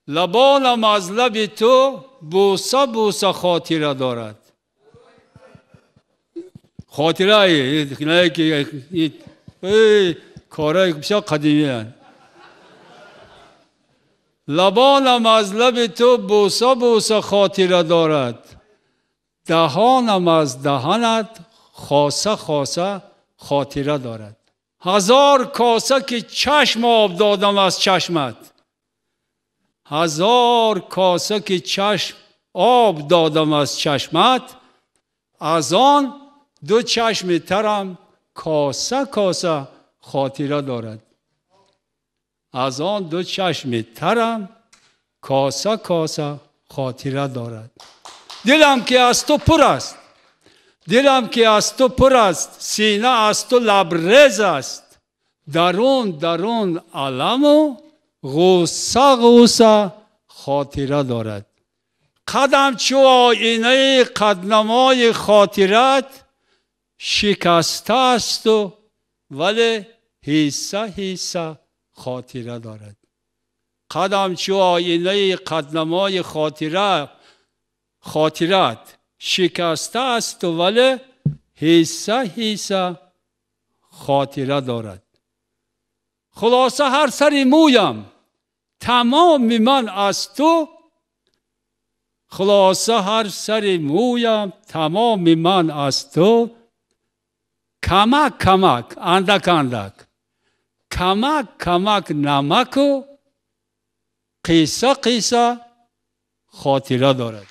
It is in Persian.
لبانم از لب تو بوسه بوسه خاطره دارد. خاطره نه که کارهای بسیار قدیمی هست. لبانم از لب تو بوسه بوسه خاطره دارد، دهانم از دهانت خاصه خاصه خاطره دارد. هزار کاسه که چشم آب دادم از چشمت، هزار کاسه که چشم آب دادم از چشمت، از آن دو چشم ترم کاسه کاسه خاطره دارد. از آن دو چشم ترم کاسه کاسه خاطره دارد. دلم که از تو پر است، دلم که از تو پر است، سینه از تو لبریز است، درون درون علم و غوسه غوسه خاطره دارد. قدم چو آینه قدنمای خاطرت، شکسته است و ولی حصه حصه خاطره دارد. قدم چو آینه قدنمای خاطرت، شکسته است و ولی حصه حصه خاطره دارد. خلاصه هر سر مویم تمام من از تو، خلاصه هر سر مویم تمام من از تو، کمک کمک اندک اندک، کمک کمک نمک و قیصه قیصه خاطره دارد.